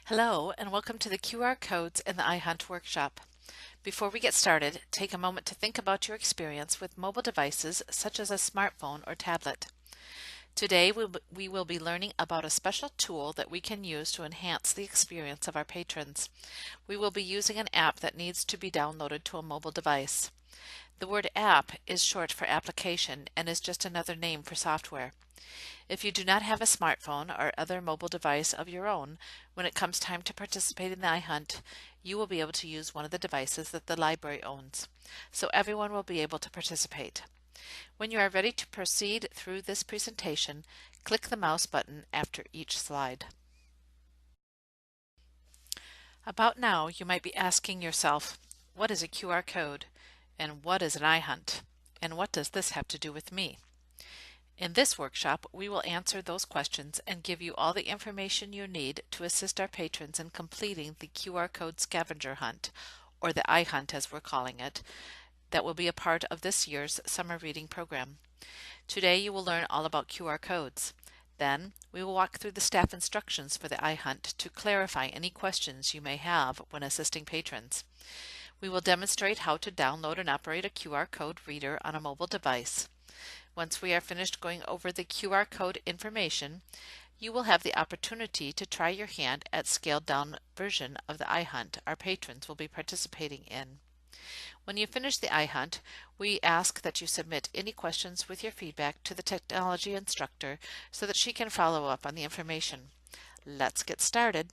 Hello, and welcome to the QR codes in the iHunt workshop. Before we get started, take a moment to think about your experience with mobile devices such as a smartphone or tablet. Today we will be learning about a special tool that we can use to enhance the experience of our patrons. We will be using an app that needs to be downloaded to a mobile device. The word app is short for application and is just another name for software. If you do not have a smartphone or other mobile device of your own, when it comes time to participate in the iHunt, you will be able to use one of the devices that the library owns. So everyone will be able to participate. When you are ready to proceed through this presentation, click the mouse button after each slide. About now, you might be asking yourself, what is a QR code? And what is an iHunt? And what does this have to do with me? In this workshop, we will answer those questions and give you all the information you need to assist our patrons in completing the QR code scavenger hunt, or the iHunt as we're calling it, that will be a part of this year's summer reading program. Today you will learn all about QR codes. Then, we will walk through the staff instructions for the iHunt to clarify any questions you may have when assisting patrons. We will demonstrate how to download and operate a QR code reader on a mobile device. Once we are finished going over the QR code information, you will have the opportunity to try your hand at scaled-down version of the iHunt our patrons will be participating in. When you finish the iHunt, we ask that you submit any questions with your feedback to the technology instructor so that she can follow up on the information. Let's get started.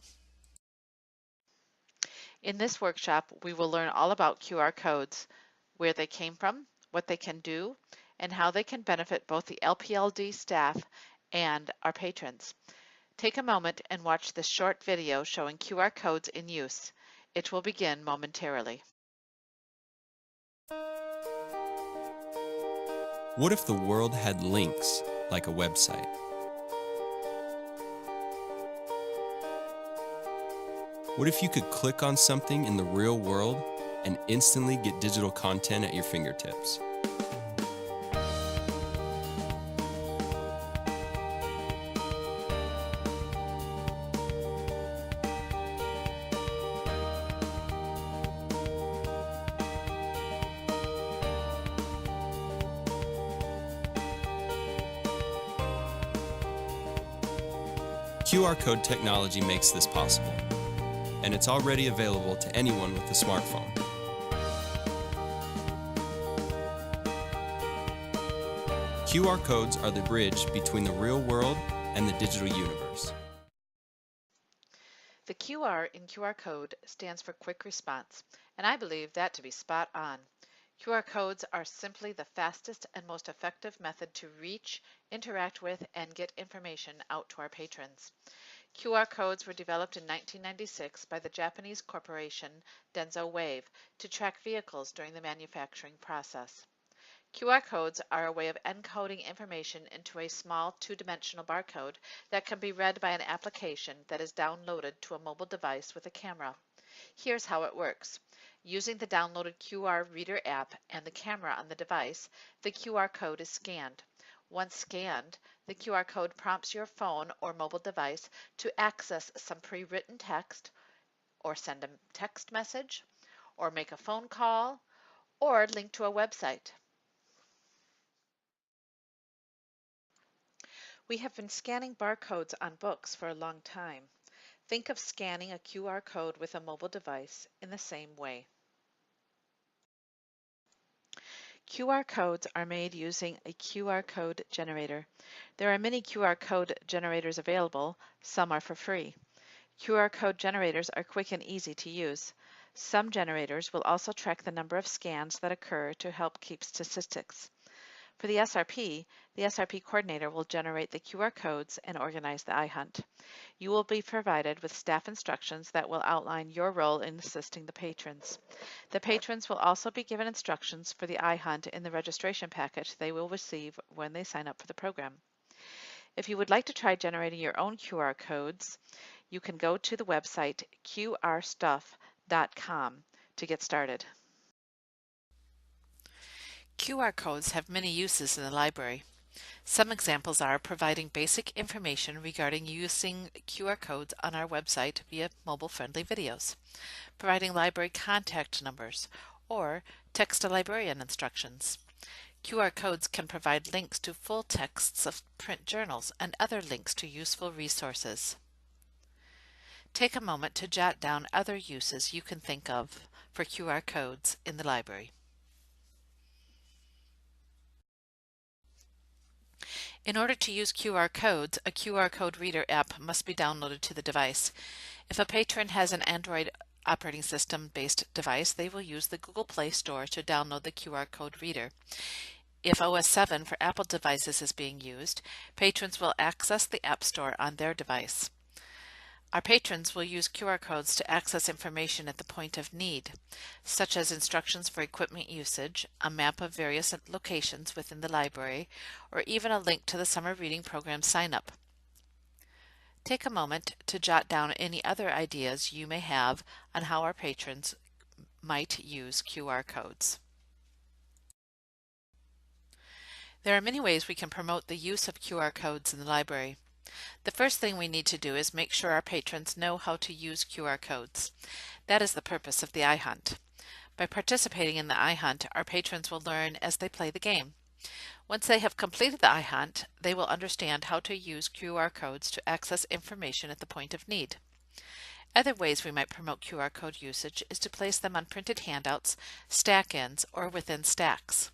In this workshop, we will learn all about QR codes, where they came from, what they can do, and how they can benefit both the LPLD staff and our patrons. Take a moment and watch this short video showing QR codes in use. It will begin momentarily. What if the world had links like a website? What if you could click on something in the real world and instantly get digital content at your fingertips? QR code technology makes this possible, and it's already available to anyone with a smartphone. QR codes are the bridge between the real world and the digital universe. The QR in QR code stands for quick response, and I believe that to be spot on. QR codes are simply the fastest and most effective method to reach, interact with, and get information out to our patrons. QR codes were developed in 1996 by the Japanese corporation Denso Wave to track vehicles during the manufacturing process. QR codes are a way of encoding information into a small two-dimensional barcode that can be read by an application that is downloaded to a mobile device with a camera. Here's how it works. Using the downloaded QR Reader app and the camera on the device, the QR code is scanned. Once scanned, the QR code prompts your phone or mobile device to access some pre-written text, or send a text message, or make a phone call, or link to a website. We have been scanning barcodes on books for a long time. Think of scanning a QR code with a mobile device in the same way. QR codes are made using a QR code generator. There are many QR code generators available, some are for free. QR code generators are quick and easy to use. Some generators will also track the number of scans that occur to help keep statistics. For the SRP coordinator will generate the QR codes and organize the iHunt. You will be provided with staff instructions that will outline your role in assisting the patrons. The patrons will also be given instructions for the iHunt in the registration packet they will receive when they sign up for the program. If you would like to try generating your own QR codes, you can go to the website qrstuff.com to get started. QR codes have many uses in the library. Some examples are providing basic information regarding using QR codes on our website via mobile-friendly videos, providing library contact numbers, or text-to-librarian instructions. QR codes can provide links to full texts of print journals and other links to useful resources. Take a moment to jot down other uses you can think of for QR codes in the library. In order to use QR codes, a QR code reader app must be downloaded to the device. If a patron has an Android operating system based device, they will use the Google Play Store to download the QR code reader. If OS 7 for Apple devices is being used, patrons will access the App Store on their device. Our patrons will use QR codes to access information at the point of need, such as instructions for equipment usage, a map of various locations within the library, or even a link to the summer reading program sign-up. Take a moment to jot down any other ideas you may have on how our patrons might use QR codes. There are many ways we can promote the use of QR codes in the library. The first thing we need to do is make sure our patrons know how to use QR codes. That is the purpose of the iHunt. By participating in the iHunt, our patrons will learn as they play the game. Once they have completed the iHunt, they will understand how to use QR codes to access information at the point of need. Other ways we might promote QR code usage is to place them on printed handouts, stack-ins, or within stacks.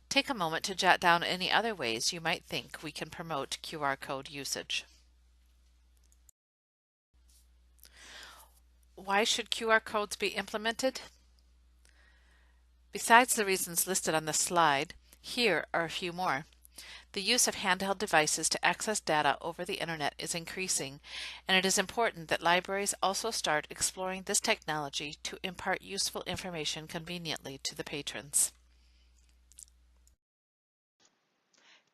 Take a moment to jot down any other ways you might think we can promote QR code usage. Why should QR codes be implemented? Besides the reasons listed on the slide, here are a few more. The use of handheld devices to access data over the Internet is increasing, and it is important that libraries also start exploring this technology to impart useful information conveniently to the patrons.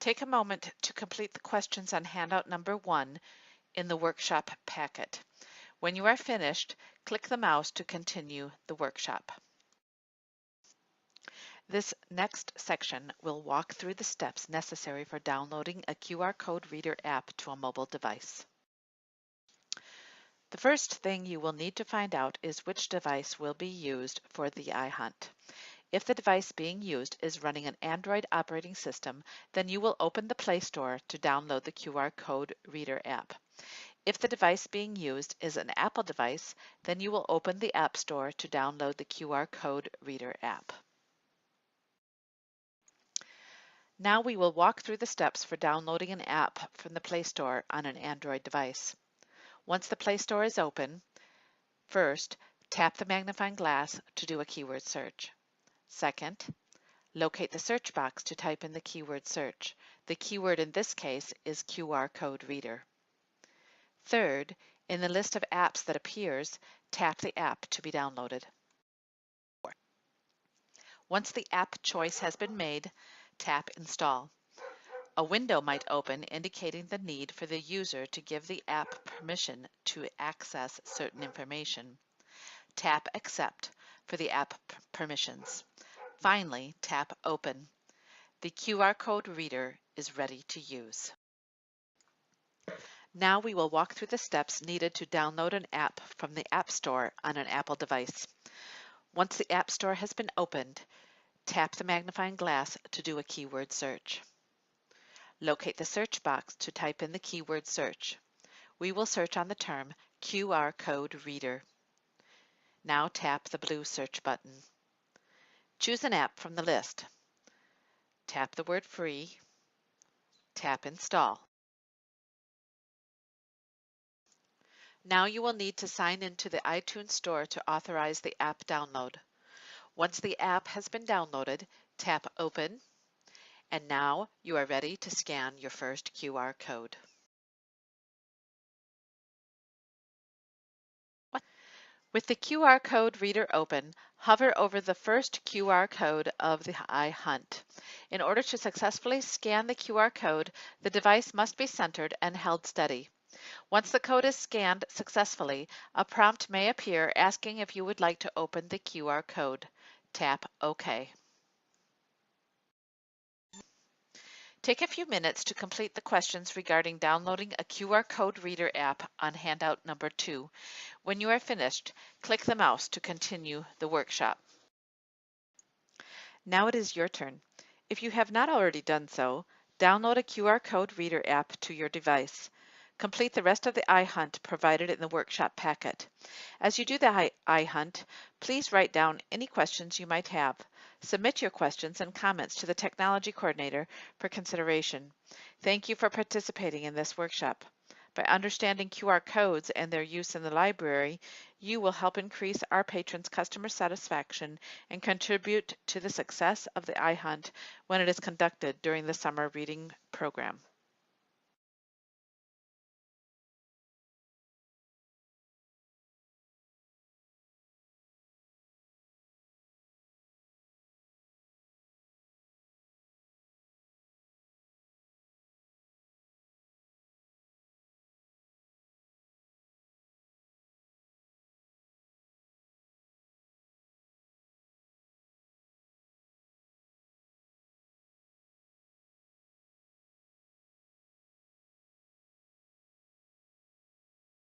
Take a moment to complete the questions on handout number 1 in the workshop packet. When you are finished, click the mouse to continue the workshop. This next section will walk through the steps necessary for downloading a QR code reader app to a mobile device. The first thing you will need to find out is which device will be used for the iHunt. If the device being used is running an Android operating system, then you will open the Play Store to download the QR code reader app. If the device being used is an Apple device, then you will open the App Store to download the QR code reader app. Now we will walk through the steps for downloading an app from the Play Store on an Android device. Once the Play Store is open, first, tap the magnifying glass to do a keyword search. Second, locate the search box to type in the keyword search. The keyword in this case is QR code reader. Third, in the list of apps that appears, tap the app to be downloaded. Once the app choice has been made, tap Install. A window might open indicating the need for the user to give the app permission to access certain information. Tap Accept for the app permissions. Finally, tap Open. The QR code reader is ready to use. Now we will walk through the steps needed to download an app from the App Store on an Apple device. Once the App Store has been opened, tap the magnifying glass to do a keyword search. Locate the search box to type in the keyword search. We will search on the term QR code reader. Now tap the blue search button. Choose an app from the list. Tap the word Free. Tap Install. Now you will need to sign into the iTunes Store to authorize the app download. Once the app has been downloaded, tap Open, and now you are ready to scan your first QR code. With the QR code reader open, hover over the first QR code of the iHunt. In order to successfully scan the QR code, the device must be centered and held steady. Once the code is scanned successfully, a prompt may appear asking if you would like to open the QR code. Tap OK. Take a few minutes to complete the questions regarding downloading a QR code reader app on handout number 2. When you are finished, click the mouse to continue the workshop. Now it is your turn. If you have not already done so, download a QR code reader app to your device. Complete the rest of the iHunt provided in the workshop packet. As you do the iHunt, please write down any questions you might have. Submit your questions and comments to the Technology Coordinator for consideration. Thank you for participating in this workshop. By understanding QR codes and their use in the library, you will help increase our patrons' customer satisfaction and contribute to the success of the iHunt when it is conducted during the summer reading program.